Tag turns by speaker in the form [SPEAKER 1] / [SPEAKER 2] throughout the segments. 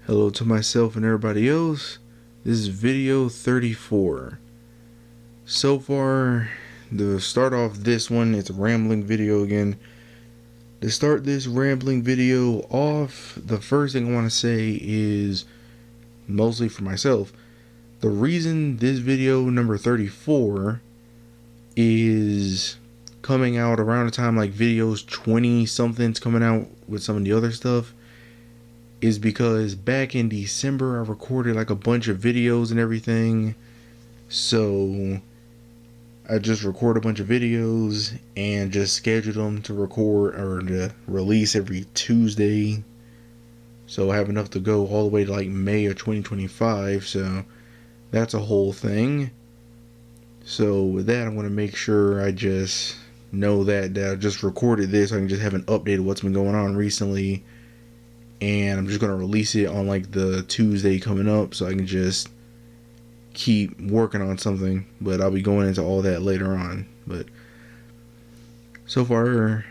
[SPEAKER 1] Hello to myself and everybody else. This is video 34. So far, to start off this one, it's a rambling video again. To start this rambling video off, the first thing I want to say is, mostly for myself, the reason this video number 34 is coming out around the time like videos 20 something's coming out with some of the other stuff is because back in December I recorded like a bunch of videos and everything. So I just record a bunch of videos and just schedule them to record or to release every Tuesday. So I have enough to go all the way to like May of 2025. So that's a whole thing. So with that, I'm going to make sure I just know that I just recorded this. I can just have an update of what's been going on recently. And I'm just going to release it on like the Tuesday coming up so I can just keep working on something. But I'll be going into all that later on. But so far,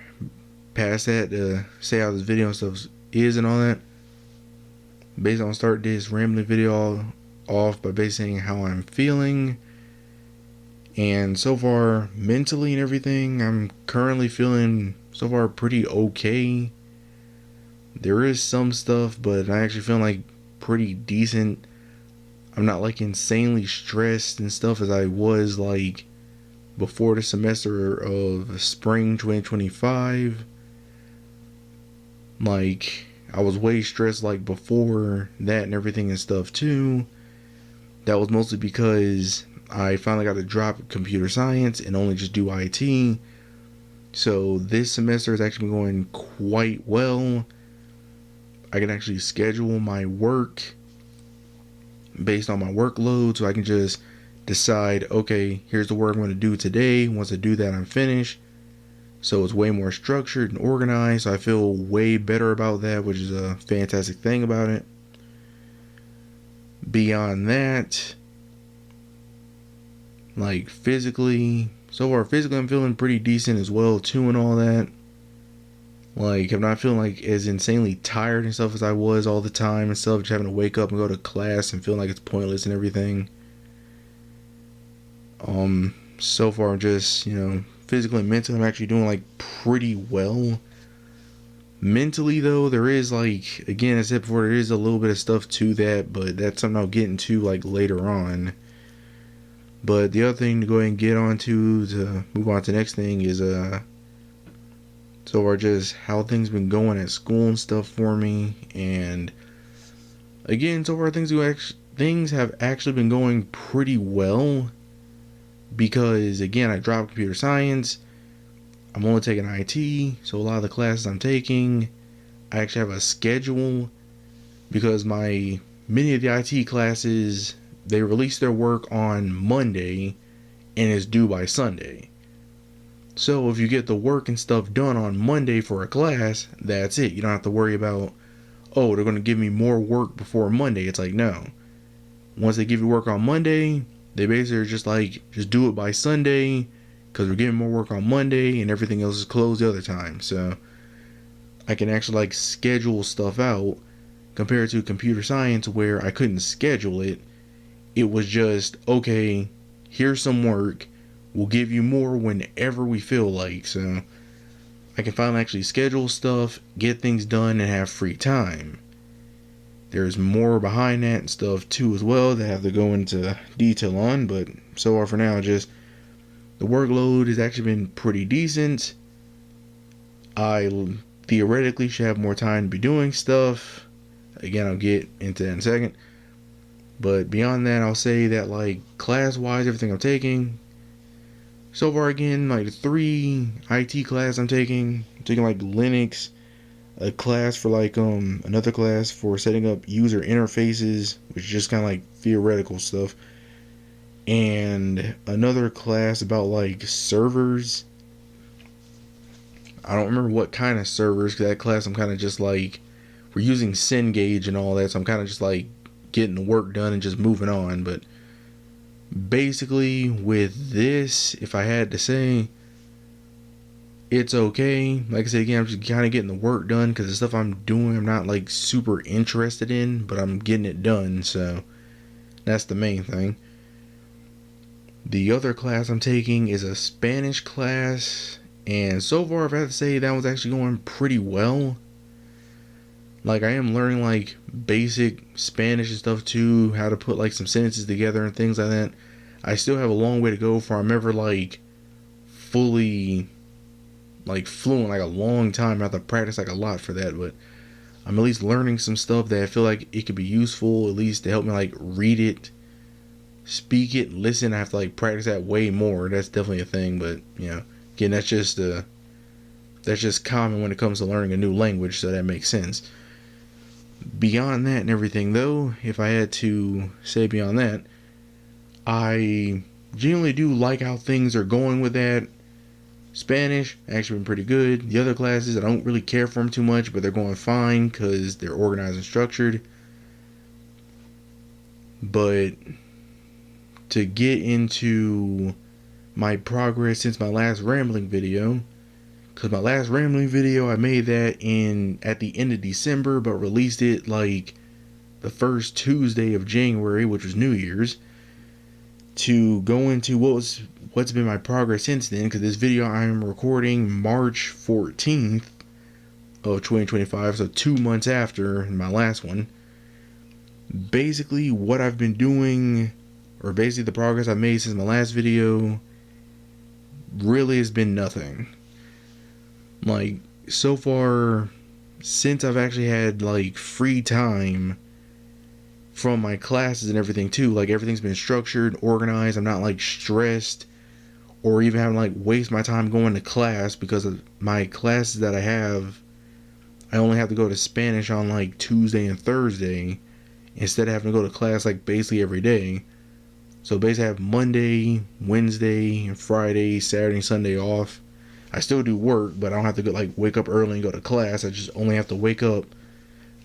[SPEAKER 1] past that, to say how this video and stuff is and all that, basically I'll start this rambling video off by basically saying how I'm feeling. And so far, mentally and everything, I'm currently feeling so far pretty okay. There is some stuff, but I actually feel like pretty decent. I'm not like insanely stressed and stuff as I was like before the semester of spring 2025. Like I was way stressed like before that and everything and stuff too. That was mostly because I finally got to drop computer science and only just do IT. So this semester has actually been going quite well. I can actually schedule my work based on my workload, so I can just decide, okay, here's the work I'm going to do today. Once I do that, I'm finished. So it's way more structured and organized. So I feel way better about that, which is a fantastic thing about it. Beyond that, like physically, so far physically I'm feeling pretty decent as well too and all that. Like, I'm not feeling like as insanely tired and stuff as I was all the time and stuff, just having to wake up and go to class and feeling like it's pointless and everything. So far, just, physically and mentally, I'm actually doing like pretty well. Mentally, though, there is like, again, as I said before, there is a little bit of stuff to that, but that's something I'll get into like later on. But the other thing to go ahead and get on to move on to the next thing is, so far just how things been going at school and stuff for me. And again, so far things have actually been going pretty well, because again, I dropped computer science. I'm only taking IT, so a lot of the classes I'm taking, I actually have a schedule, because many of the IT classes, they release their work on Monday and it's due by Sunday. So if you get the work and stuff done on Monday for a class, that's it. You don't have to worry about, oh, they're going to give me more work before Monday. It's like, no. Once they give you work on Monday, they basically are just like, just do it by Sunday, because we're getting more work on Monday and everything else is closed the other time. So I can actually like schedule stuff out, compared to computer science where I couldn't schedule it. It was just, okay, here's some work. We'll give you more whenever we feel like. So I can finally actually schedule stuff, get things done, and have free time. There's more behind that and stuff too as well that I have to go into detail on. But so far for now, just the workload has actually been pretty decent. I theoretically should have more time to be doing stuff. Again, I'll get into that in a second. But beyond that, I'll say that like class-wise, everything I'm taking, so far again, like the 3 IT class I'm taking like Linux, a class for like another class for setting up user interfaces, which is just kind of like theoretical stuff, and another class about like servers. I don't remember what kind of servers, because that class I'm kind of just like, we're using Cengage and all that, so I'm kind of just like getting the work done and just moving on. But basically with this, if I had to say, it's okay. Like I said again, I'm just kind of getting the work done because the stuff I'm doing, I'm not like super interested in, but I'm getting it done. So that's the main thing. The other class I'm taking is a Spanish class, and so far I've had to say that was actually going pretty well. Like I am learning like basic Spanish and stuff too, how to put like some sentences together and things like that. I still have a long way to go before I'm ever like fully like fluent, like a long time. I have to practice like a lot for that, but I'm at least learning some stuff that I feel like it could be useful, at least to help me like read it, speak it, listen. I have to like practice that way more. That's definitely a thing, but you know, again, that's just common when it comes to learning a new language, so that makes sense. Beyond that and everything, though, if I had to say beyond that, I genuinely do like how things are going with that. Spanish actually been pretty good. The other classes I don't really care for them too much, but they're going fine because they're organized and structured. But to get into my progress since my last rambling video, because my last rambling video I made that in at the end of December, but released it like the first Tuesday of January, which was New Year's. To go into what's been my progress since then, because this video I'm recording March 14th of 2025, so 2 months after my last one. Basically what I've been doing, or basically the progress I've made since my last video, really has been nothing. Like so far, since I've actually had like free time from my classes and everything too, like everything's been structured, organized. I'm not like stressed or even having to like waste my time going to class, because of my classes that I have, I only have to go to Spanish on like Tuesday and Thursday instead of having to go to class like basically every day. So basically I have Monday, Wednesday, and Friday, Saturday, and Sunday off. I still do work, but I don't have to go like wake up early and go to class. I just only have to wake up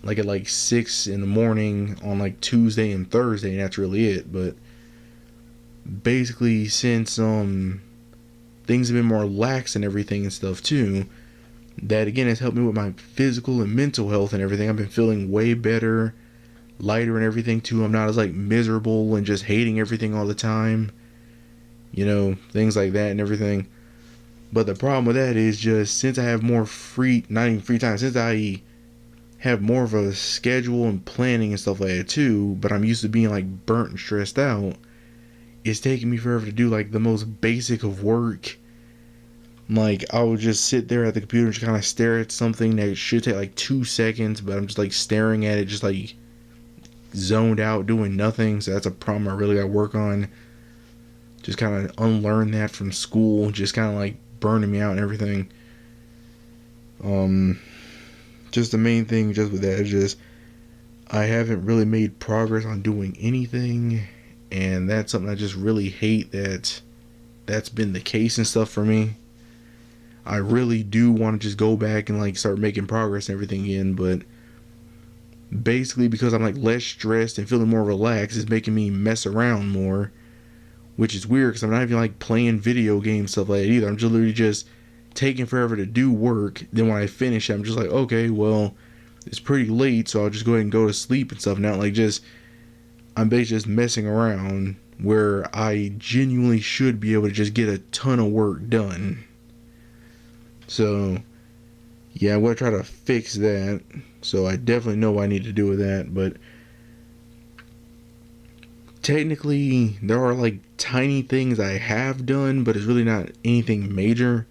[SPEAKER 1] like at like 6 in the morning on like Tuesday and Thursday, and that's really it. But basically, since things have been more lax and everything and stuff too, that again has helped me with my physical and mental health and everything. I've been feeling way better, lighter and everything too. I'm not as like miserable and just hating everything all the time, you know, things like that and everything. But the problem with that is just since I have more free, not even free time, since I have more of a schedule and planning and stuff like that too, but I'm used to being like burnt and stressed out, it's taking me forever to do like the most basic of work. Like I would just sit there at the computer and just kind of stare at something that should take like 2 seconds, but I'm just like staring at it, just like zoned out doing nothing. So that's a problem I really got to work on. Just kind of unlearn that from school, just kind of like burning me out and everything. Just the main thing just with that is just I haven't really made progress on doing anything, and that's something I just really hate that's been the case and stuff for me. I really do want to just go back and like start making progress and everything again, but basically because I'm like less stressed and feeling more relaxed, it's making me mess around more, which is weird because I'm not even like playing video games stuff like that either. I'm just literally just taking forever to do work. Then when I finish, I'm just like, okay, well, it's pretty late, so I'll just go ahead and go to sleep and stuff. Now, like, I'm basically just messing around where I genuinely should be able to just get a ton of work done. So, yeah, I'm going to try to fix that. So I definitely know what I need to do with that, but technically, there are like tiny things I have done, but it's really not anything major.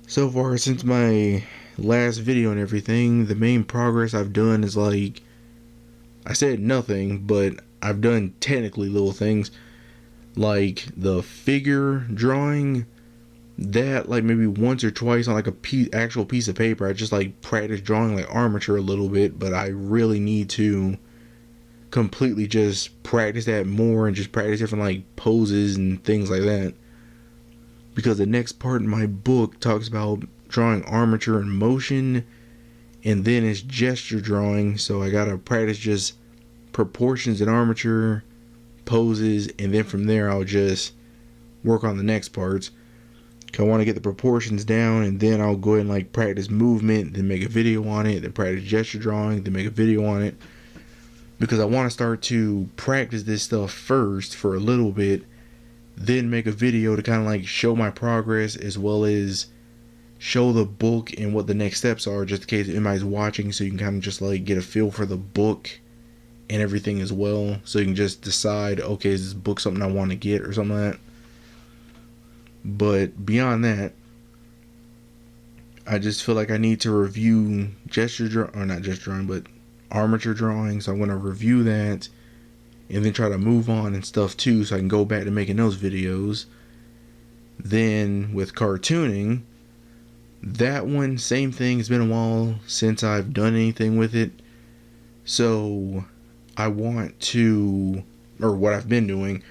[SPEAKER 1] So far, since my last video and everything, the main progress I've done is like, I said nothing, but I've done technically little things. Like the figure drawing, that like maybe once or twice on like actual piece of paper, I just like practice drawing like armature a little bit, but I really need to completely just practice that more and just practice different like poses and things like that. Because the next part in my book talks about drawing armature in motion, and then it's gesture drawing, so I gotta practice just proportions in armature, poses, and then from there I'll just work on the next parts. I want to get the proportions down, and then I'll go ahead and like practice movement, then make a video on it, then practice gesture drawing, then make a video on it. Because I want to start to practice this stuff first for a little bit, then make a video to kind of like show my progress, as well as show the book and what the next steps are, just in case anybody's watching, so you can kind of just like get a feel for the book and everything as well, so you can just decide, okay, is this book something I want to get or something like that. But beyond that, I just feel like I need to review armature drawing. So I'm going to review that and then try to move on and stuff too, so I can go back to making those videos. Then with cartooning, that one, same thing. It's been a while since I've done anything with it. So I want to, or what I've been doing,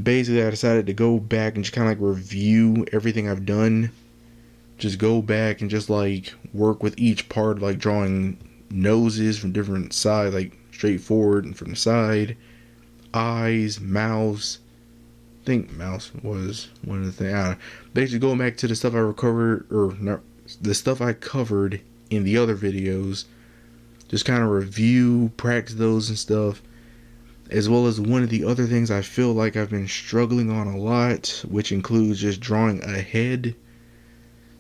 [SPEAKER 1] basically I decided to go back and just kind of like review everything I've done. Just go back and just like work with each part, like drawing noses from different sides, like straight forward and from the side, eyes, mouths. I think mouse was one of the things. I don't know. Basically going back to the stuff I recovered, or not, the stuff I covered in the other videos. Just kind of review, practice those and stuff. As well as one of the other things I feel like I've been struggling on a lot, which includes just drawing a head.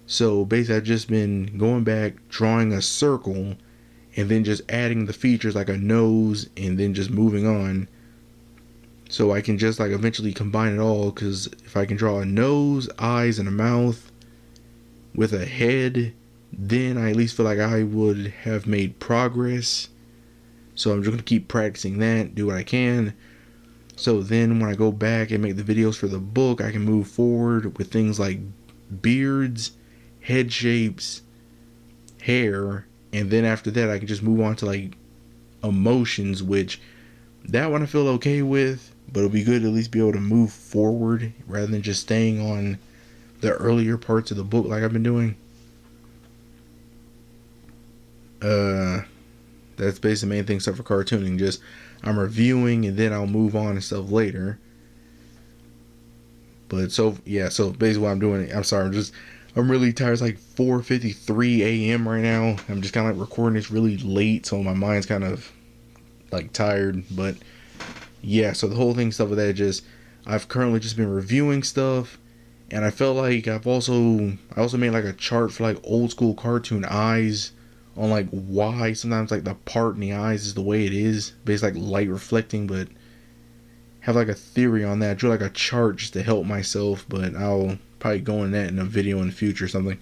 [SPEAKER 1] So basically I've just been going back, drawing a circle, and then just adding the features like a nose, and then just moving on. So I can just like eventually combine it all, because if I can draw a nose, eyes, and a mouth with a head, then I at least feel like I would have made progress. So I'm just going to keep practicing that, do what I can. So then when I go back and make the videos for the book, I can move forward with things like beards, head shapes, hair, and then after that I can just move on to like emotions, which that one I feel okay with, but it'll be good to at least be able to move forward rather than just staying on the earlier parts of the book like I've been doing. That's basically the main thing stuff for cartooning. Just I'm reviewing and then I'll move on and stuff later. But so basically what I'm doing, I'm really tired. It's like 4:53 a.m. right now. I'm just kind of like recording this really late, so my mind's kind of like tired. But yeah, so the whole thing stuff with that, I've currently just been reviewing stuff, and I felt like I also made like a chart for like old school cartoon eyes, on like why sometimes like the part in the eyes is the way it is, basically like light reflecting, but have like a theory on that. I drew like a chart just to help myself, but I'll probably go in that in a video in the future or something.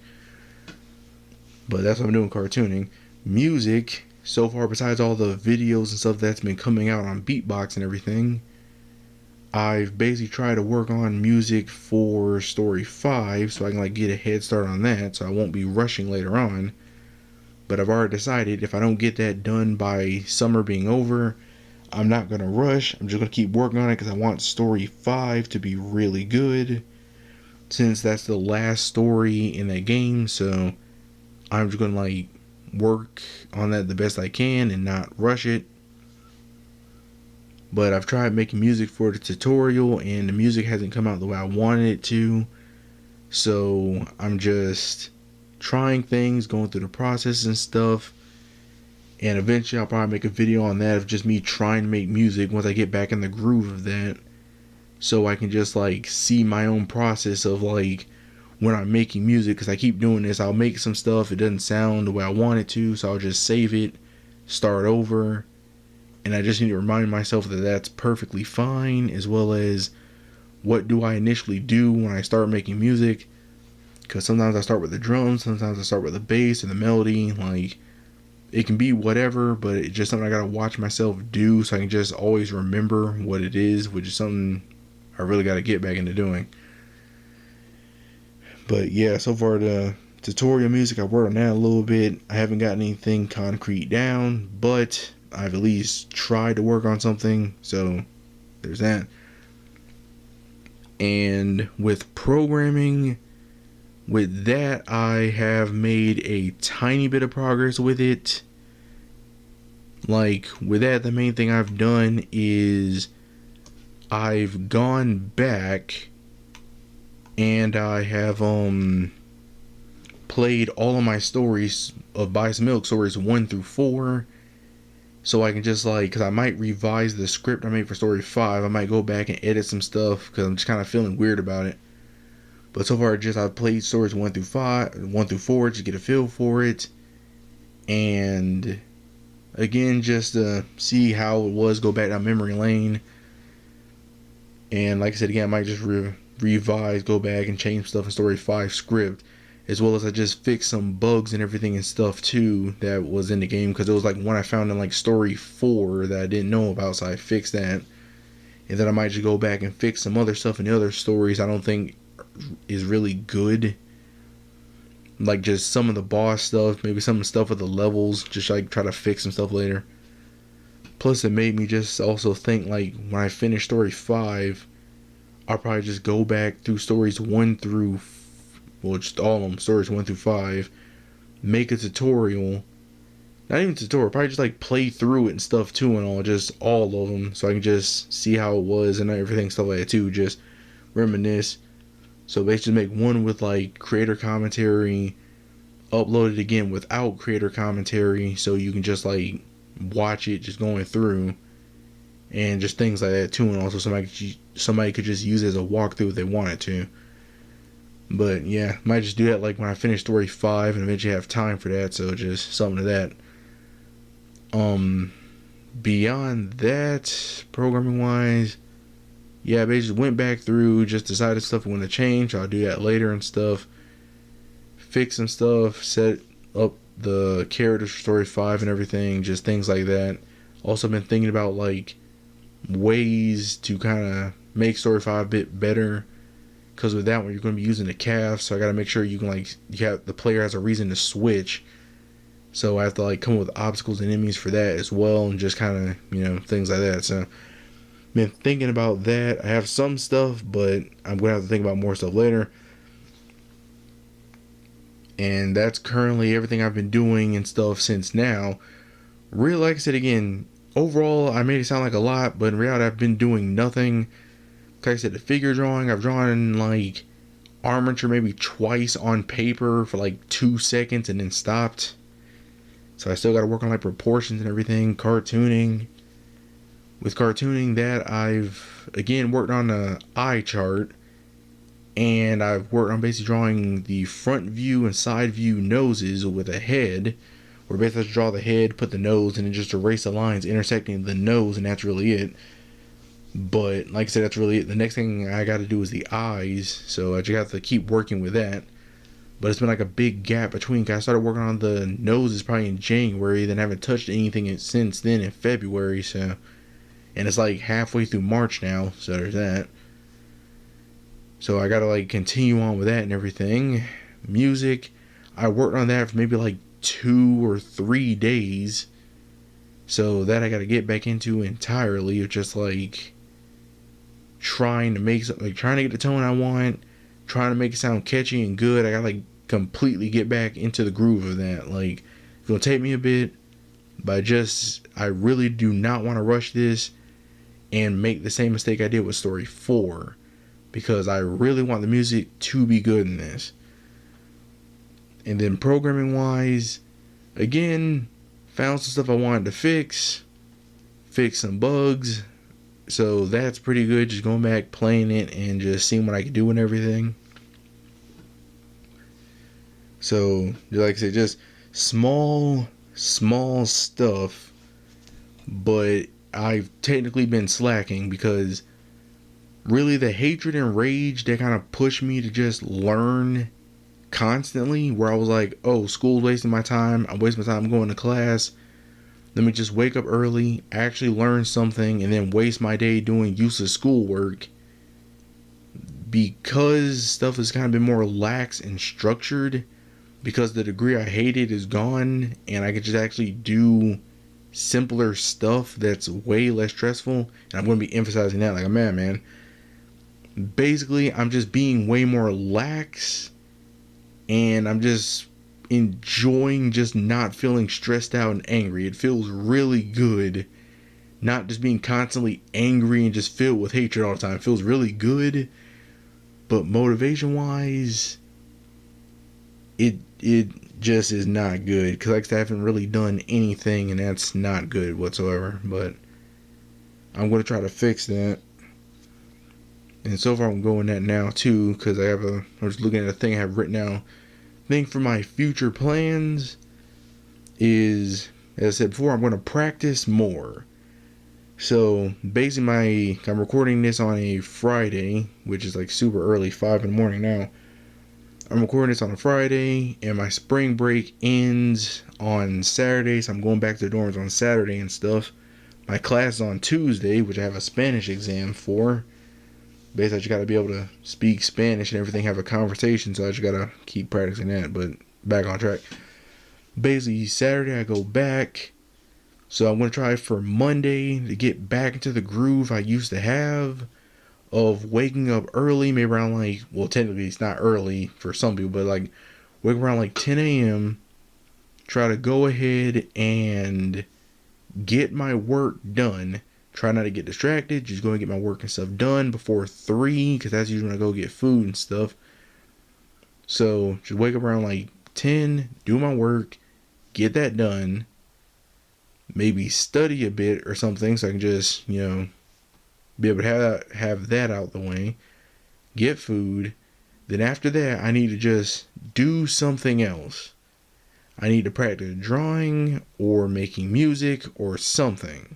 [SPEAKER 1] But that's what I'm doing cartooning. Music, so far besides all the videos and stuff that's been coming out on Beatbox and everything, I've basically tried to work on music for Story 5 so I can like get a head start on that, so I won't be rushing later on. But I've already decided if I don't get that done by summer being over, I'm not going to rush. I'm just going to keep working on it because I want Story 5 to be really good, since that's the last story in that game. So I'm just going to like work on that the best I can and not rush it. But I've tried making music for the tutorial, and the music hasn't come out the way I wanted it to. So I'm just trying things, going through the process and stuff. And eventually I'll probably make a video on that of just me trying to make music once I get back in the groove of that. So I can just like see my own process of like when I'm making music, because I keep doing this. I'll make some stuff, it doesn't sound the way I want it to, so I'll just save it, start over. And I just need to remind myself that that's perfectly fine, as well as what do I initially do when I start making music. Because sometimes I start with the drums, sometimes I start with the bass and the melody. Like, it can be whatever, but it's just something I gotta watch myself do so I can just always remember what it is, which is something I really gotta get back into doing. But yeah, so far the tutorial music, I worked on that a little bit. I haven't gotten anything concrete down, but I've at least tried to work on something, so there's that. And with programming, with that, I have made a tiny bit of progress with it. Like, with that, the main thing I've done is I've gone back and I have played all of my stories of Buy Some Milk, stories 1 through 4. So I can just like, because I might revise the script I made for story 5. I might go back and edit some stuff because I'm just kind of feeling weird about it. But so far, I've played stories 1 through 4, just get a feel for it. And again, just to see how it was, go back down memory lane. And like I said, again, I might just revise, go back and change stuff in story 5 script. As well as I just fixed some bugs and everything and stuff too that was in the game, because it was like one I found in like story 4 that I didn't know about, so I fixed that. And then I might just go back and fix some other stuff in the other stories I don't think is really good, like just some of the boss stuff, maybe some of the stuff with the levels, just like try to fix some stuff later. Plus it made me just also think, like, when I finish story 5, I'll probably just go back through stories 1 through, well, just all of them, stories 1 through 5, make a tutorial, not even a tutorial, probably just like play through it and stuff too, and all of them, so I can just see how it was and everything, stuff like that too, just reminisce. So basically make one with like creator commentary, upload it again without creator commentary, so you can just like watch it just going through, and just things like that too, and also somebody could just use it as a walkthrough if they wanted to. But yeah, might just do that like when I finish story 5 and eventually have time for that, so just something to that. Beyond that, programming wise, yeah, I basically went back through, just decided stuff I want to change. I'll do that later and stuff. Fix some stuff, set up the characters for story 5 and everything, just things like that. Also been thinking about like ways to kind of make story 5 a bit better, because with that one you're going to be using the calf, so I got to make sure you can like, the player has a reason to switch. So I have to like come up with obstacles and enemies for that as well, and just kind of, things like that. So been thinking about that. I have some stuff, but I'm gonna have to think about more stuff later. And that's currently everything I've been doing and stuff since now. Really, like I said again, overall I made it sound like a lot, but in reality I've been doing nothing. Like I said, the figure drawing, I've drawn like armature maybe twice on paper for like 2 seconds and then stopped. So I still got to work on like proportions and everything. Cartooning. With cartooning, that I've again worked on the eye chart, and I've worked on basically drawing the front view and side view noses with a head, where basically I just draw the head, put the nose, and then just erase the lines intersecting the nose, and that's really it. But like I said, that's really it. The next thing I got to do is the eyes, so I just have to keep working with that. But it's been like a big gap between. I started working on the noses probably in January, then haven't touched anything since then in February, so. And it's like halfway through March now, so there's that. So I gotta like continue on with that and everything. Music, I worked on that for maybe like 2 or 3 days. So that I gotta get back into entirely, of just like trying to make something, like trying to get the tone I want, trying to make it sound catchy and good. I gotta like completely get back into the groove of that. Like, it's gonna take me a bit, but I really do not want to rush this and make the same mistake I did with story 4, because I really want the music to be good in this. And then programming wise, again, found some stuff I wanted to fix some bugs, so that's pretty good. Just going back, playing it, and just seeing what I can do and everything. So like I said, just small stuff, but I've technically been slacking, because really the hatred and rage that kind of pushed me to just learn constantly, where I was like, oh, school's wasting my time, I'm wasting my time going to class, let me just wake up early, actually learn something, and then waste my day doing useless schoolwork. Because stuff has kind of been more lax and structured, because the degree I hated is gone, and I could just actually do simpler stuff that's way less stressful. And I'm going to be emphasizing that like a man. Basically, I'm just being way more lax, and I'm just enjoying just not feeling stressed out and angry. It feels really good not just being constantly angry and just filled with hatred all the time. It feels really good. But motivation wise, it just is not good, because like I haven't really done anything, and that's not good whatsoever. But I'm going to try to fix that. And so far I'm going that now too, because I was looking at a thing I have written down. Thing for my future plans is, as I said before, I'm going to practice more. So basically I'm recording this on a Friday, which is like super early, 5 in the morning now. I'm recording this on a Friday, and my spring break ends on Saturday, so I'm going back to the dorms on Saturday and stuff. My class is on Tuesday, which I have a Spanish exam for. Basically, I just got to be able to speak Spanish and everything, have a conversation, so I just got to keep practicing that, but back on track. Basically, Saturday I go back, so I'm going to try for Monday to get back into the groove I used to have of waking up early, maybe around like, well, technically it's not early for some people, but like wake around like 10 a.m., try to go ahead and get my work done. Try not to get distracted. Just go and get my work and stuff done before 3, because that's usually when I go get food and stuff. So just wake up around like 10, do my work, get that done. Maybe study a bit or something, so I can just, be able to have that out the way. Get food. Then after that, I need to just do something else. I need to practice drawing or making music or something.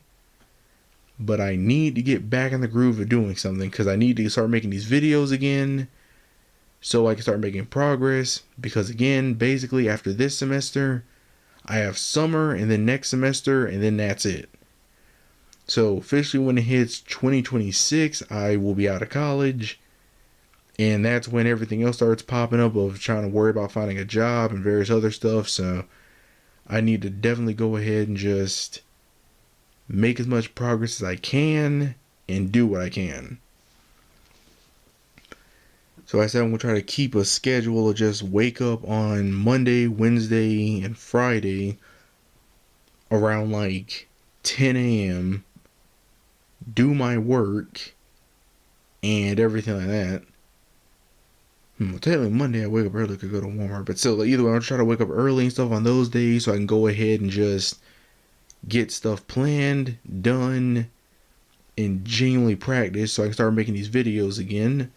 [SPEAKER 1] But I need to get back in the groove of doing something, because I need to start making these videos again so I can start making progress. Because again, basically after this semester, I have summer and then next semester, and then that's it. So officially when it hits 2026, I will be out of college. And that's when everything else starts popping up of trying to worry about finding a job and various other stuff. So I need to definitely go ahead and just make as much progress as I can and do what I can. So I said I'm going to try to keep a schedule of just wake up on Monday, Wednesday, and Friday around like 10 a.m., do my work and everything like that. Well, technically Monday I wake up early to go to Walmart, but still, either way, I'll try to wake up early and stuff on those days so I can go ahead and just get stuff planned, done, and genuinely practice so I can start making these videos again.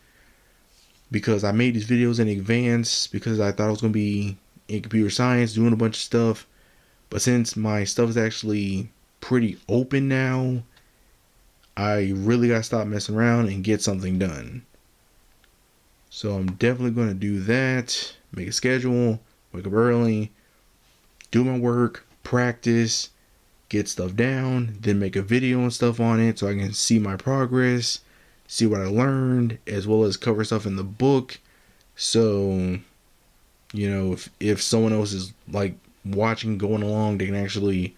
[SPEAKER 1] Because I made these videos in advance because I thought I was going to be in computer science doing a bunch of stuff. But since my stuff is actually pretty open now, I really got to stop messing around and get something done. So I'm definitely going to do that. Make a schedule, wake up early, do my work, practice, get stuff down, then make a video and stuff on it so I can see my progress, see what I learned, as well as cover stuff in the book. So, if someone else is like watching, going along, they can actually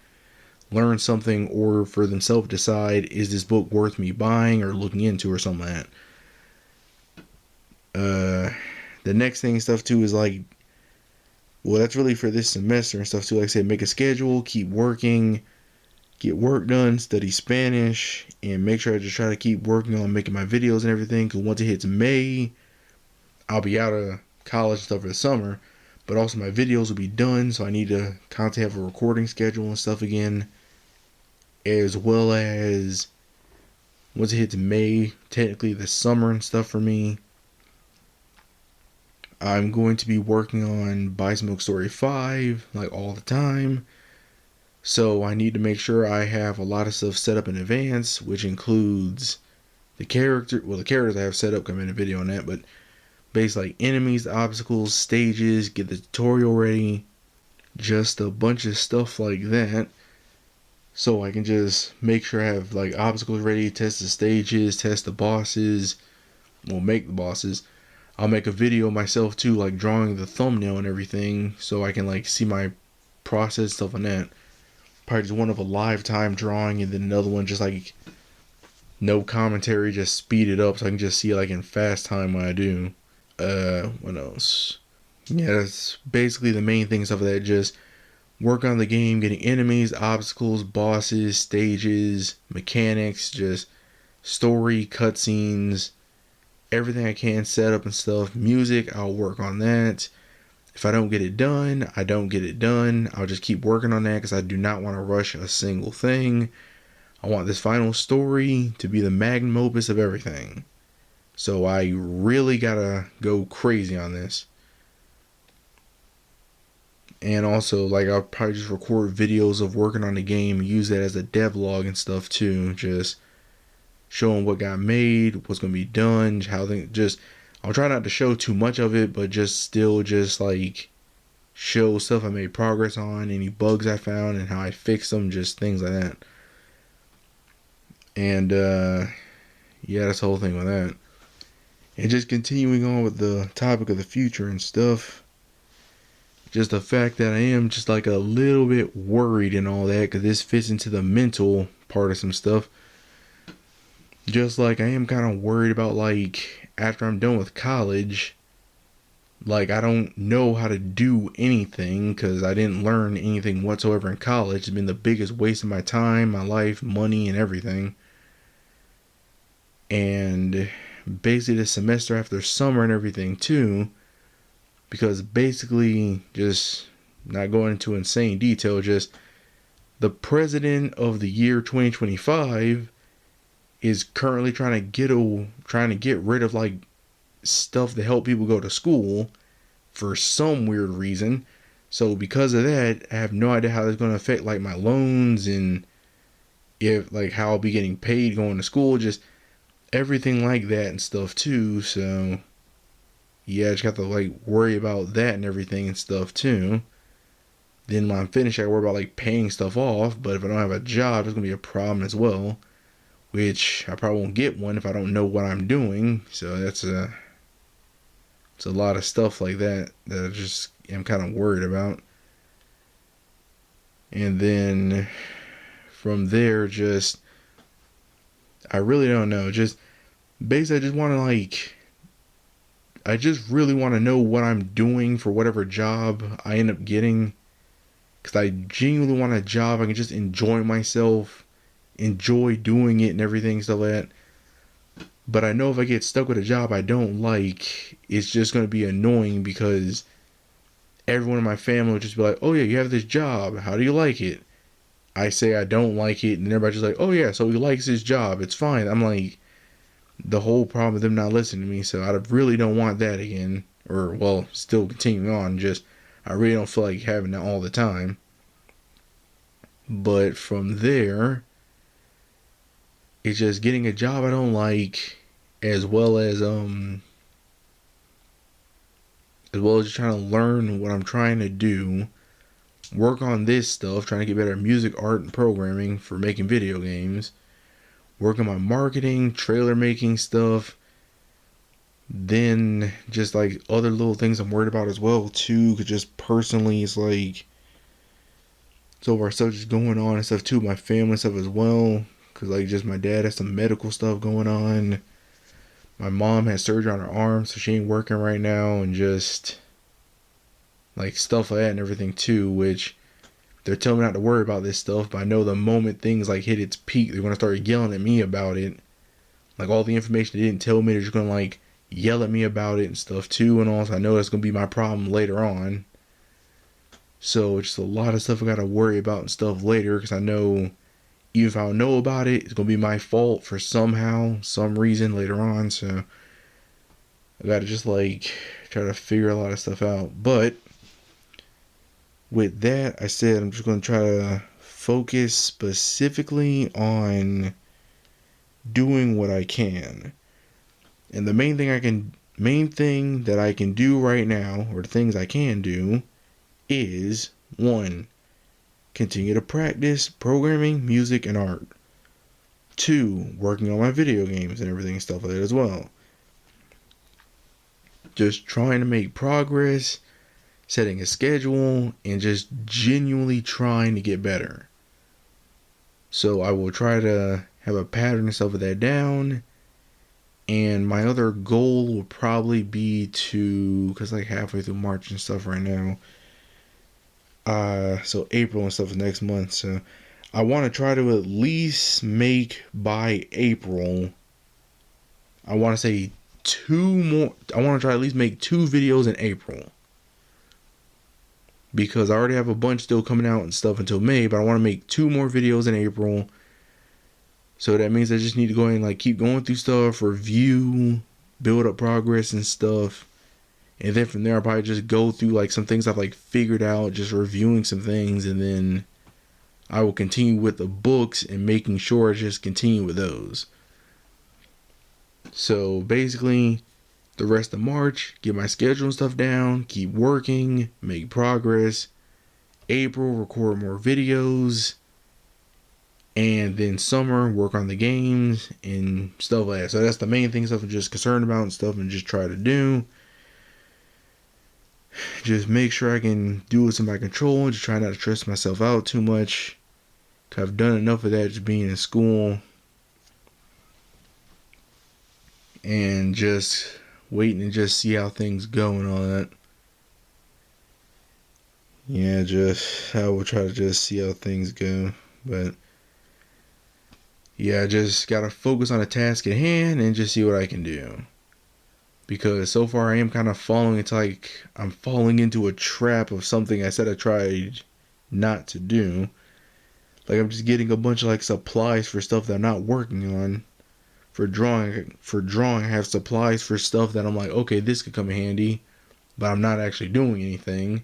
[SPEAKER 1] learn something, or for themselves decide, is this book worth me buying or looking into or something like that. The next thing and stuff too is like, well, that's really for this semester and stuff too. Like I said, make a schedule, keep working, get work done, study Spanish, and make sure I just try to keep working on making my videos and everything. Because once it hits May, I'll be out of college and stuff for the summer, but also my videos will be done. So I need to constantly have a recording schedule and stuff again, as well as once it hits May, technically the summer and stuff for me, I'm going to be working on Bison Milk Story 5 like all the time. So I need to make sure I have a lot of stuff set up in advance, which includes the characters I have set up, come in a video on that, but basically like enemies, obstacles, stages, get the tutorial ready, just a bunch of stuff like that. So I can just make sure I have like obstacles ready, test the stages, test the bosses, make the bosses. I'll make a video myself too, like drawing the thumbnail and everything, so I can like see my process, stuff on that. Probably just one of a live time drawing, and then another one just like no commentary, just speed it up so I can just see like in fast time when I do. What else? Yeah, that's basically the main thing, stuff like that. Just work on the game, getting enemies, obstacles, bosses, stages, mechanics, just story, cutscenes, everything I can set up and stuff. Music, I'll work on that. If I don't get it done, I don't get it done. I'll just keep working on that because I do not want to rush a single thing. I want this final story to be the magnum opus of everything. So I really gotta go crazy on this. And also, like, I'll probably just record videos of working on the game and use that as a devlog and stuff too. Just showing what got made, what's gonna be done, how things just. I'll try not to show too much of it, but just still just like show stuff I made progress on, any bugs I found, and how I fixed them, just things like that. And yeah, that's the whole thing with that. And just continuing on with the topic of the future and stuff. Just the fact that I am just like a little bit worried and all that, because this fits into the mental part of some stuff. Just like I am kind of worried about, like, after I'm done with college, like, I don't know how to do anything because I didn't learn anything whatsoever in college. It's been the biggest waste of my time, my life, money, and everything. And basically the semester after summer and everything too, because basically, just not going into insane detail, just the president of the year 2025 is currently trying to get rid of like stuff to help people go to school for some weird reason. So because of that, I have no idea how that's going to affect like my loans and if like how I'll be getting paid going to school, just everything like that and stuff too. So yeah, I just got to like worry about that and everything and stuff too. Then when I'm finished, I worry about like paying stuff off. But if I don't have a job, it's gonna be a problem as well. Which I probably won't get one if I don't know what I'm doing. So it's a lot of stuff like that that I just am kind of worried about. And then from there, just I really don't know. Just basically, I just want to like. I just really want to know what I'm doing for whatever job I end up getting. Because I genuinely want a job I can just enjoy myself, enjoy doing it and everything, stuff like that. But I know if I get stuck with a job I don't like, it's just going to be annoying because everyone in my family will just be like, oh yeah, you have this job. How do you like it? I say I don't like it, and everybody's just like, oh yeah, so he likes his job. It's fine. I'm like, the whole problem with them not listening to me, so I really don't want that again. Or, well, still continuing on, just, I really don't feel like having that all the time. But from there, it's just getting a job I don't like, as well as just trying to learn what I'm trying to do, work on this stuff, trying to get better at music, art, and programming for making video games, work on my marketing, trailer making stuff, then just like other little things I'm worried about as well too, because just personally it's like so our stuff just going on and stuff too, my family stuff as well, because like just my dad has some medical stuff going on, my mom has surgery on her arm so she ain't working right now, and just like stuff like that and everything too, which they're telling me not to worry about this stuff, but I know the moment things like hit its peak, they're going to start yelling at me about it. Like all the information they didn't tell me, they're just going to like yell at me about it and stuff too, and also I know that's going to be my problem later on. So it's just a lot of stuff I got to worry about and stuff later, because I know even if I don't know about it, it's going to be my fault for somehow, some reason later on. So I got to just like try to figure a lot of stuff out. But with that, I said I'm just going to try to focus specifically on doing what I can. And the main thing that I can do right now, or the things I can do, is 1. Continue to practice programming, music, and art. 2. Working on my video games and everything, stuff like that as well. Just trying to make progress, setting a schedule, and just genuinely trying to get better. So I will try to have a pattern and stuff of that down. And my other goal will probably be to, because like halfway through March and stuff right now, so April and stuff is next month, so I want to try to at least make by April, I want to say I want to try at least make 2 videos in April. Because I already have a bunch still coming out and stuff until May, but I want to make 2 more videos in April. So that means I just need to go ahead and like keep going through stuff, review, build up progress and stuff. And then from there I'll probably just go through like some things I've like figured out, just reviewing some things, and then I will continue with the books and making sure I just continue with those. So basically, the rest of March, get my schedule and stuff down, keep working, make progress. April, record more videos. And then summer, work on the games and stuff like that. So that's the main thing, stuff I'm just concerned about and stuff and just try to do. Just make sure I can do what's in my control and just try not to stress myself out too much. Cause I've done enough of that just being in school. And just waiting to just see how things go and all that. Yeah, I will try to just see how things go. But yeah, I just gotta focus on the task at hand and just see what I can do. Because so far I am kind of falling into a trap of something I said I tried not to do. Like I'm just getting a bunch of like supplies for stuff that I'm not working on. For drawing, I have supplies for stuff that I'm like, okay, this could come in handy, but I'm not actually doing anything.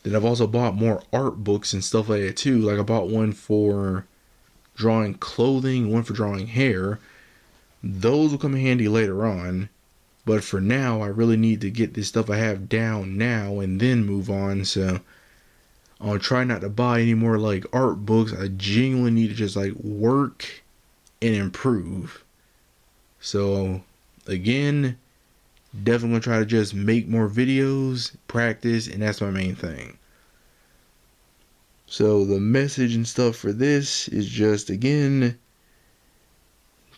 [SPEAKER 1] Then I've also bought more art books and stuff like that too. Like I bought one for drawing clothing, one for drawing hair. Those will come in handy later on. But for now, I really need to get this stuff I have down now and then move on. So I'll try not to buy any more like art books. I genuinely need to just like work and improve. So again, definitely gonna try to just make more videos, practice, and that's my main thing. So the message and stuff for this is just, again,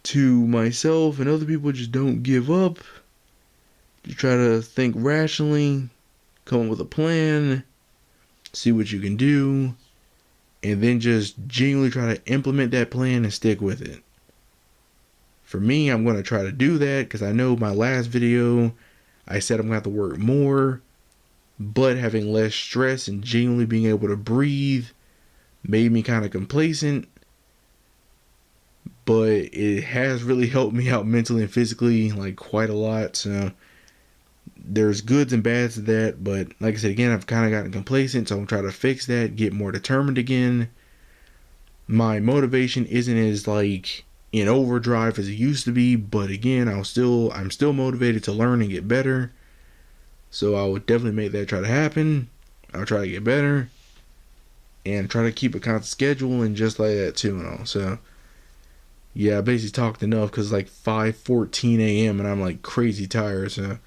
[SPEAKER 1] to myself and other people, just don't give up. Just try to think rationally, come up with a plan, see what you can do, and then just genuinely try to implement that plan and stick with it. For me, I'm going to try to do that because I know my last video, I said I'm going to have to work more, but having less stress and genuinely being able to breathe made me kind of complacent. But it has really helped me out mentally and physically, like quite a lot. So there's goods and bads to that. But like I said, again, I've kind of gotten complacent, so I'm trying to fix that, get more determined again. My motivation isn't as like in overdrive as it used to be, but again, I'm still motivated to learn and get better. So I would definitely make that try to happen. I'll try to get better and try to keep a constant schedule and just like that too and all. So yeah, I basically talked enough because it's like 5:14 a.m. and I'm like crazy tired. So,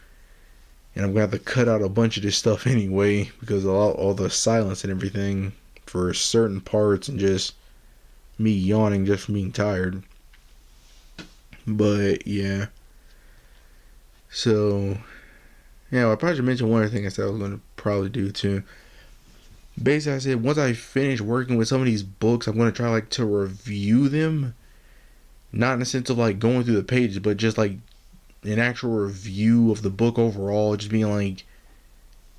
[SPEAKER 1] and I'm gonna have to cut out a bunch of this stuff anyway because of all the silence and everything for certain parts and just me yawning just from being tired. But yeah, so yeah, I probably should mention one other thing I said I was gonna probably do too. Basically, I said once I finish working with some of these books, I'm gonna try like to review them, not in the sense of like going through the pages, but just like an actual review of the book overall, just being like,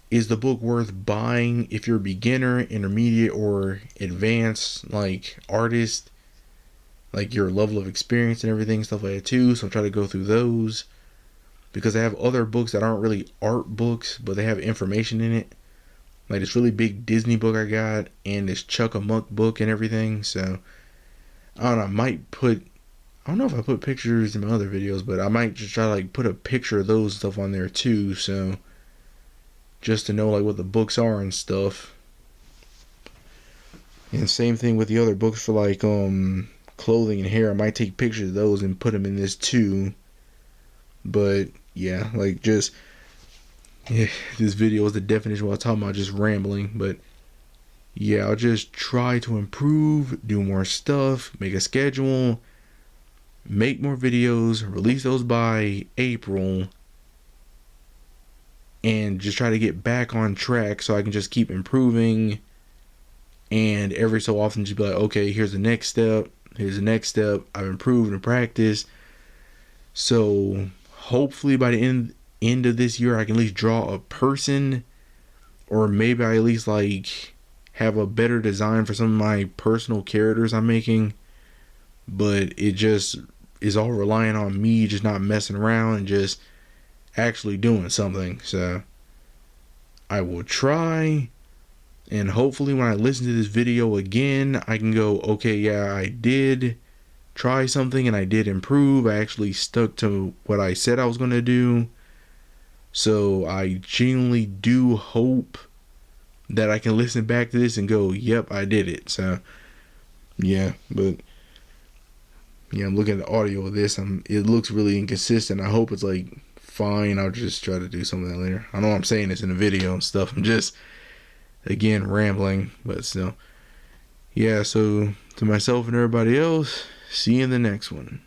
[SPEAKER 1] is the book worth buying if you're a beginner, intermediate, or advanced like artist? Like your level of experience and everything, stuff like that too. So I'm trying to go through those because I have other books that aren't really art books, but they have information in it. Like this really big Disney book I got and this Chuck-a-Muck book and everything. So I don't know, I don't know if I put pictures in my other videos, but I might just try to like put a picture of those stuff on there too. So just to know like what the books are and stuff. And same thing with the other books for like clothing and hair. I might take pictures of those and put them in this too. But yeah, like just this video is the definition of what I'm talking about, just rambling. But yeah, I'll just try to improve, do more stuff, make a schedule, make more videos, release those by April, and just try to get back on track so I can just keep improving. And every so often just be like, okay, here's the next step. I've improved and practiced. So hopefully by the end of this year I can at least draw a person, or maybe I at least like have a better design for some of my personal characters I'm making. But it just is all relying on me just not messing around and just actually doing something. So I will try, and hopefully when I listen to this video again I can go, okay, yeah, I did try something and I did improve. I actually stuck to what I said I was going to do. So I genuinely do hope that I can listen back to this and go, yep, I did it. So yeah, but yeah, I'm looking at the audio of this. It looks really inconsistent. I hope it's like fine. I'll just try to do some of that later. I know I'm saying this in the video and stuff. I'm just, again, rambling, but still. Yeah, so to myself and everybody else, see you in the next one.